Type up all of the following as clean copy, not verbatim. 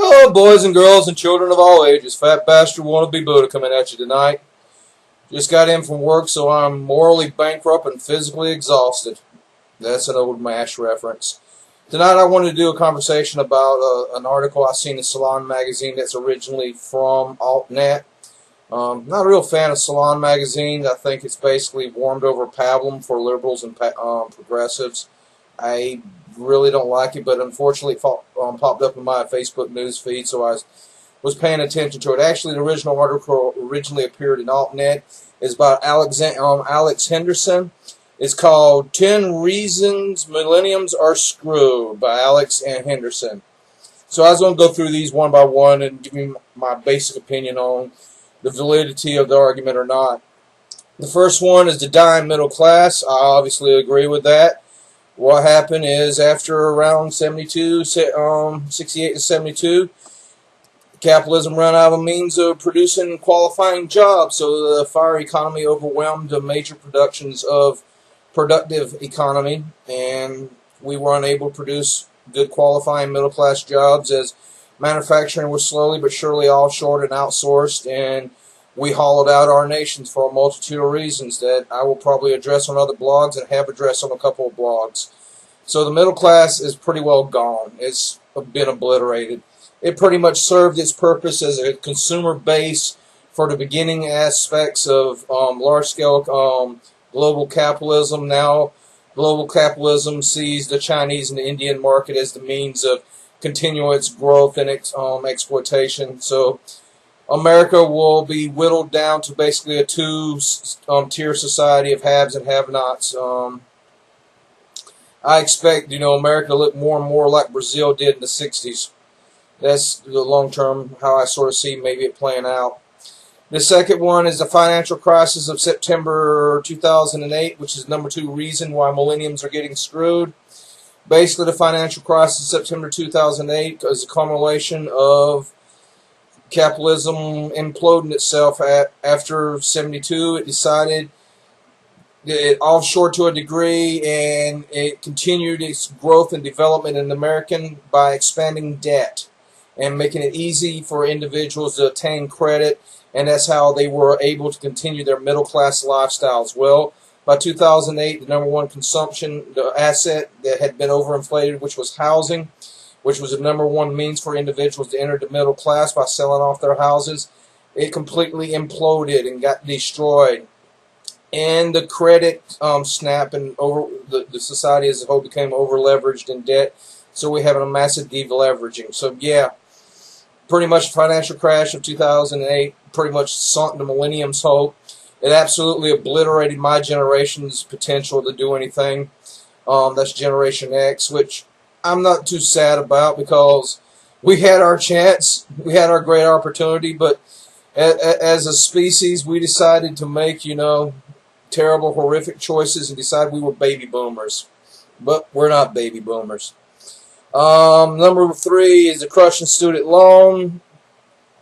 Hello, boys and girls and children of all ages. Fat bastard wannabe Buddha coming at you tonight. Just got in from work, so I'm morally bankrupt and physically exhausted. That's an old MASH reference. Tonight I wanted to do a conversation about an article I seen in Salon magazine that's originally from AltNet. Not a real fan of Salon magazine. I think it's basically warmed over pablum for liberals and progressives. I really don't like it, but unfortunately it popped up in my Facebook news feed, so I was paying attention to it. Actually, the original article originally appeared in AltNet. It's about Alex Henderson. It's called 10 Reasons Millenniums Are Screwed by Alex and Henderson. So I was going to go through these one by one and give you my basic opinion on the validity of the argument or not. The first one is the dying middle class. I obviously agree with that. What happened is after around 68 to 72, capitalism ran out of means of producing qualifying jobs, so the fire economy overwhelmed the major productions of productive economy, and we were unable to produce good qualifying middle class jobs as manufacturing was slowly but surely offshored and outsourced, and we hollowed out our nations for a multitude of reasons that I will probably address on other blogs and have addressed on a couple of blogs. So the middle class is pretty well gone. It's been obliterated. It pretty much served its purpose as a consumer base for the beginning aspects of large-scale global capitalism. Now global capitalism sees the Chinese and the Indian market as the means of continuing its growth and its exploitation. So America will be whittled down to basically a two-tier society of haves and have-nots. I expect, America to look more and more like Brazil did in the 60s. That's the long-term, how I sort of see maybe it playing out. The second one is the financial crisis of September 2008, which is the number 2 reason why millenniums are getting screwed. Basically, the financial crisis of September 2008 is a culmination of capitalism imploding itself after 72. It decided it offshored to a degree, and it continued its growth and development in America by expanding debt and making it easy for individuals to attain credit, and that's how they were able to continue their middle-class lifestyles. Well, by 2008, the number one consumption, the asset that had been overinflated, which was housing, which was the number one means for individuals to enter the middle class by selling off their houses, it completely imploded and got destroyed. And the credit snapped, and the society as a whole became over-leveraged in debt, so we have a massive deleveraging. So yeah, pretty much the financial crash of 2008 pretty much sunk the millennium's hope. It absolutely obliterated my generation's potential to do anything. That's Generation X, which I'm not too sad about because we had our chance, we had our great opportunity, but as a species, we decided to make, terrible, horrific choices and decide we were baby boomers. But we're not baby boomers. Number 3 is the crushing student loan.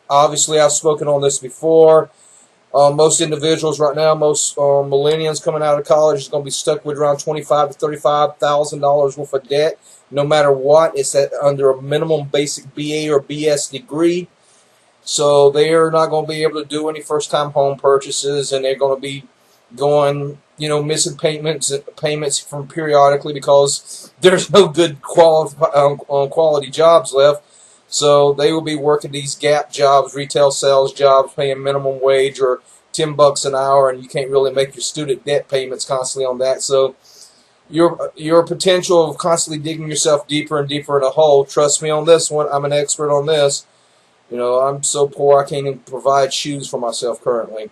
Obviously, I've spoken on this before. Most individuals right now, most millennials coming out of college is going to be stuck with around $25,000 to $35,000 worth of debt. No matter what, it's under a minimum basic BA or BS degree. So they are not going to be able to do any first-time home purchases, and they're going to be going, missing payments from periodically because there's no good quality jobs left. So they will be working these gap jobs, retail sales jobs, paying minimum wage or $10 an hour, and you can't really make your student debt payments constantly on that. So your potential of constantly digging yourself deeper and deeper in a hole. Trust me on this one. I'm an expert on this. I'm so poor I can't even provide shoes for myself currently.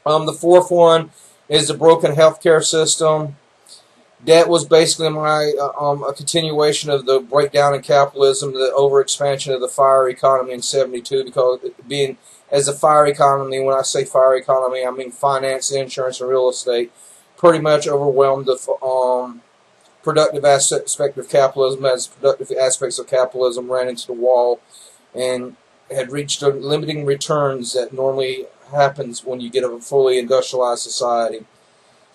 The fourth one is the broken healthcare system. That was basically a continuation of the breakdown in capitalism, the overexpansion of the fire economy in 72, because being as a fire economy, when I say fire economy, I mean finance, insurance, and real estate, pretty much overwhelmed the productive aspect of capitalism, as productive aspects of capitalism ran into the wall and had reached limiting returns that normally happens when you get a fully industrialized society.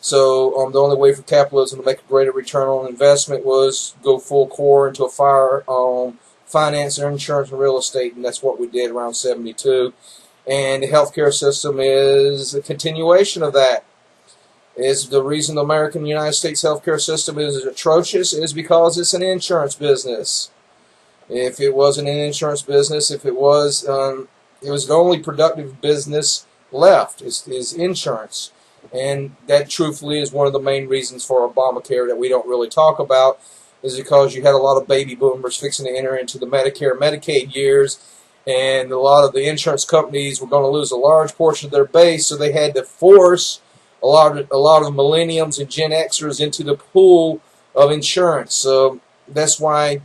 So the only way for capitalism to make a greater return on investment was go full core into a finance their insurance and real estate, and that's what we did around 72. And the healthcare system is a continuation of that. Is the reason the United States healthcare system is atrocious is because it's an insurance business. If it wasn't an insurance business, if it was the only productive business left is insurance. And that truthfully is one of the main reasons for Obamacare that we don't really talk about, is because you had a lot of baby boomers fixing to enter into the Medicare and Medicaid years, and a lot of the insurance companies were going to lose a large portion of their base, so they had to force a lot of Millenniums and Gen Xers into the pool of insurance. So that's why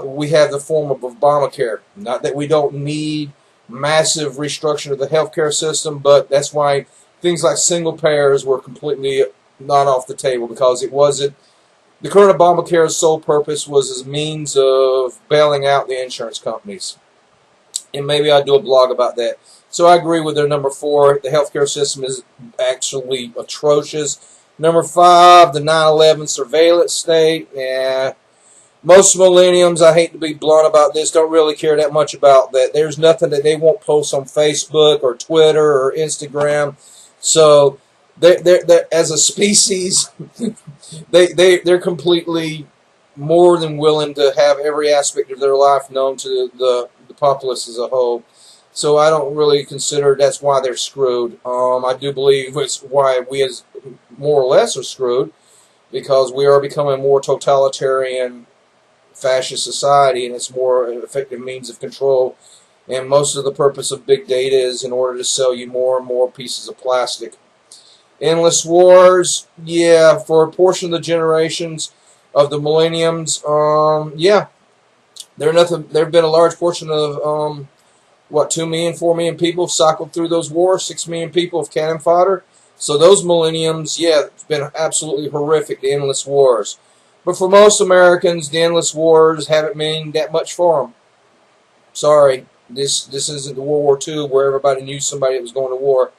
we have the form of Obamacare. Not that we don't need massive restructuring of the healthcare system, but that's why things like single payers were completely not off the table, because it wasn't. The current Obamacare's sole purpose was as a means of bailing out the insurance companies. And maybe I'll do a blog about that. So I agree with their number 4. The healthcare system is actually atrocious. Number 5, the 9/11 surveillance state. Yeah. Most millenniums, I hate to be blunt about this, don't really care that much about that. There's nothing that they won't post on Facebook or Twitter or Instagram. So they're as a species, they're completely more than willing to have every aspect of their life known to the populace as a whole. So I don't really consider that's why they're screwed. I do believe it's why we as more or less are screwed, because we are becoming a more totalitarian fascist society, and it's more effective means of control. And most of the purpose of big data is in order to sell you more and more pieces of plastic. Endless wars, yeah, for a portion of the generations of the millenniums, yeah, there have been a large portion of 2 million, 4 million people cycled through those wars, 6 million people of cannon fodder. So those millenniums, yeah, it's been absolutely horrific, the endless wars. But for most Americans, the endless wars haven't meant that much for them. Sorry, this isn't the World War II where everybody knew somebody that was going to war.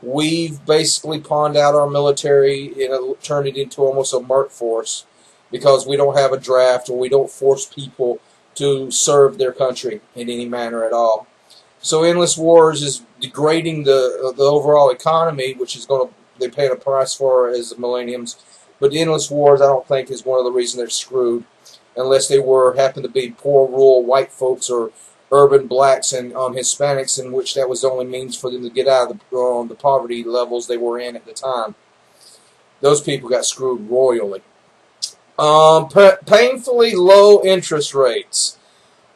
We've basically pawned out our military and turned it into almost a merc force, because we don't have a draft, or we don't force people to serve their country in any manner at all. So endless wars is degrading the overall economy, which is they're paying a price for as the millenniums. But the endless wars, I don't think, is one of the reasons they're screwed, unless they happen to be poor rural white folks or urban blacks and Hispanics, in which that was the only means for them to get out of the poverty levels they were in at the time. Those people got screwed royally. Painfully low interest rates.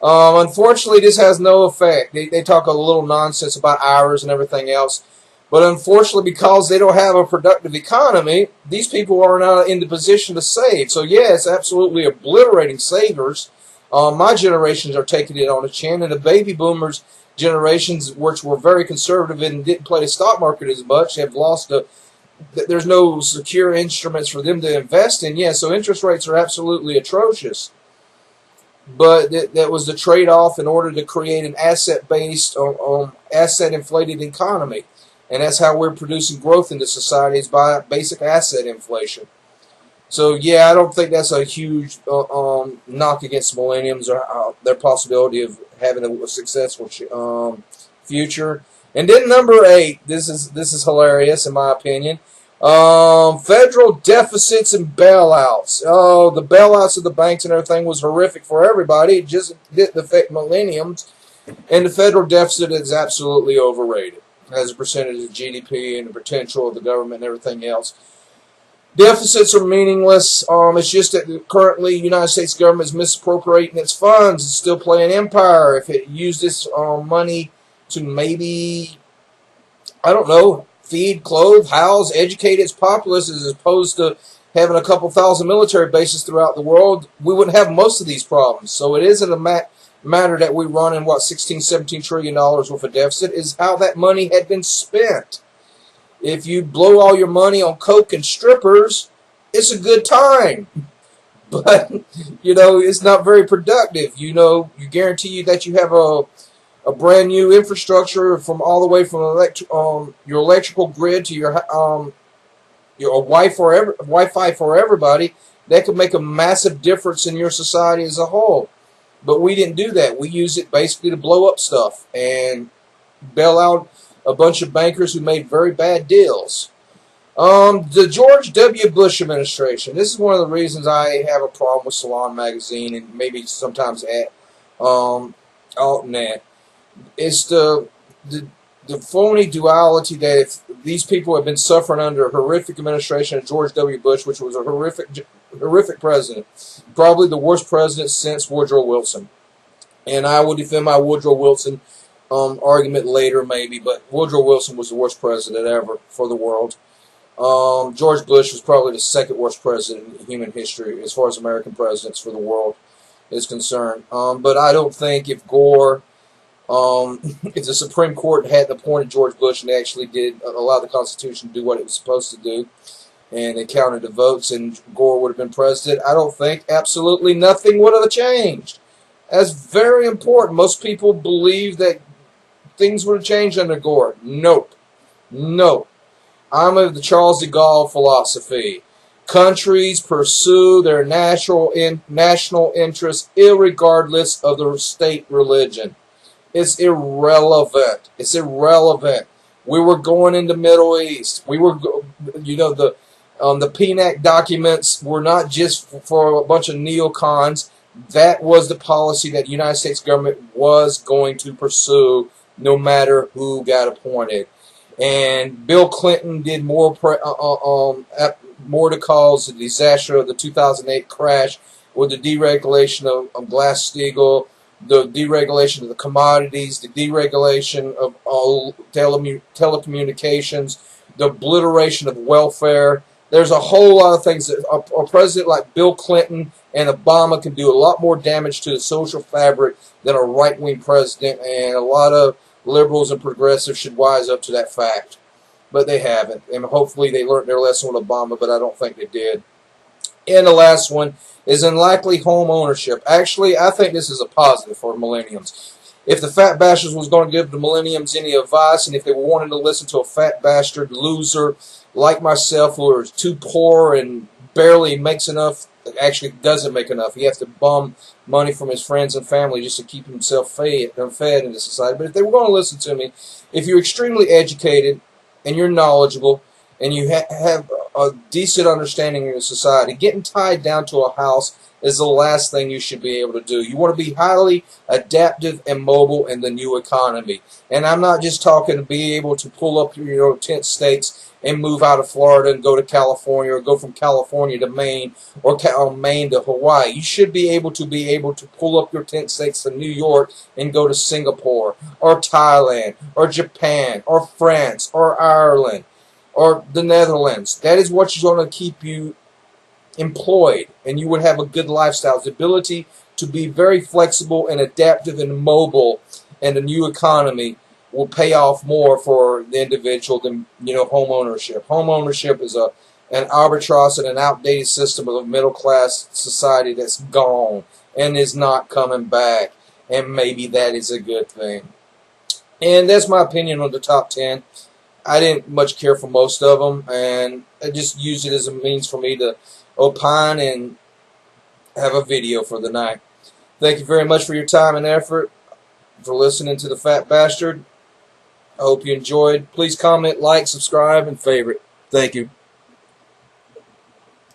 Unfortunately, this has no effect. They talk a little nonsense about IRAs and everything else. But unfortunately, because they don't have a productive economy, these people are not in the position to save. So, yeah, it's absolutely obliterating savers. My generations are taking it on the chin, and the baby boomers generations, which were very conservative and didn't play the stock market as much, have lost there's no secure instruments for them to invest in. Yeah, so interest rates are absolutely atrocious. But that was the trade-off in order to create an asset-based, asset-inflated economy. And that's how we're producing growth in the society, is by basic asset inflation. So, yeah, I don't think that's a huge knock against millenniums or their possibility of having a successful future. And then number 8, this is hilarious in my opinion. Federal deficits and bailouts. Oh, the bailouts of the banks and everything was horrific for everybody. It just didn't affect millenniums. And the federal deficit is absolutely overrated as a percentage of GDP and the potential of the government and everything else. Deficits are meaningless. It's just that currently the United States government is misappropriating its funds. It's still playing empire. If it used this money to maybe, I don't know, feed, clothe, house, educate its populace, as opposed to having a couple thousand military bases throughout the world, we wouldn't have most of these problems. So it isn't a matter that we run in, $16, $17 trillion worth of deficit, is how that money had been spent. If you blow all your money on coke and strippers, it's a good time. But, it's not very productive. You guarantee you that you have a brand new infrastructure from all the way from your electrical grid to your Wi-Fi for everybody. That could make a massive difference in your society as a whole. But we didn't do that. We used it basically to blow up stuff and bail out a bunch of bankers who made very bad deals. The George W. Bush administration. This is one of the reasons I have a problem with Salon Magazine and maybe sometimes at AltNet. It's the phony duality that if these people have been suffering under a horrific administration of George W. Bush, which was a horrific president, probably the worst president since Woodrow Wilson. And I will defend my Woodrow Wilson argument later, maybe, but Woodrow Wilson was the worst president ever for the world. George Bush was probably the second worst president in human history as far as American presidents for the world is concerned. But I don't think if Gore, if the Supreme Court hadn't appointed George Bush and they actually did allow the Constitution to do what it was supposed to do, and they counted the votes and Gore would have been president, I don't think absolutely nothing would have changed. That's very important. Most people believe that things would have changed under Gore. Nope. Nope. I'm of the Charles de Gaulle philosophy. Countries pursue their national interests irregardless of their state religion. It's irrelevant. It's irrelevant. We were going into Middle East. We were, you know, the PNAC documents were not just for a bunch of neocons. That was the policy that the United States government was going to pursue no matter who got appointed. And Bill Clinton did more to cause the disaster of the 2008 crash with the deregulation of Glass-Steagall, the deregulation of the commodities, the deregulation of all telecommunications, the obliteration of welfare. There's a whole lot of things that a president like Bill Clinton and Obama can do a lot more damage to the social fabric than a right-wing president, and a lot of liberals and progressives should wise up to that fact. But they haven't, and hopefully they learned their lesson with Obama, but I don't think they did. And the last one is unlikely home ownership. Actually, I think this is a positive for millenniums. If the fat bastards was going to give the millenniums any advice, and if they were wanting to listen to a fat bastard loser like myself who is too poor and barely makes enough, actually doesn't make enough, he has to bum money from his friends and family just to keep himself fed in the society. But if they were going to listen to me, if you're extremely educated and you're knowledgeable and you have a decent understanding of society, getting tied down to a house is the last thing you should be able to do. You want to be highly adaptive and mobile in the new economy. And I'm not just talking to be able to pull up your tent stakes and move out of Florida and go to California, or go from California to Maine, or Maine to Hawaii. You should be able to pull up your tent stakes to New York and go to Singapore, or Thailand, or Japan, or France, or Ireland, or the Netherlands. That is what's going to keep you employed, and you would have a good lifestyle. The ability to be very flexible and adaptive and mobile in the new economy will pay off more for the individual than, you know, home ownership. Home ownership is an arbitrage and an outdated system of a middle-class society that's gone and is not coming back, and maybe that is a good thing. And that's my opinion on the top 10. I didn't much care for most of them, and I just used it as a means for me to opine and have a video for the night. Thank you very much for your time and effort, for listening to the Fat Bastard. I hope you enjoyed. Please comment, like, subscribe, and favorite. Thank you.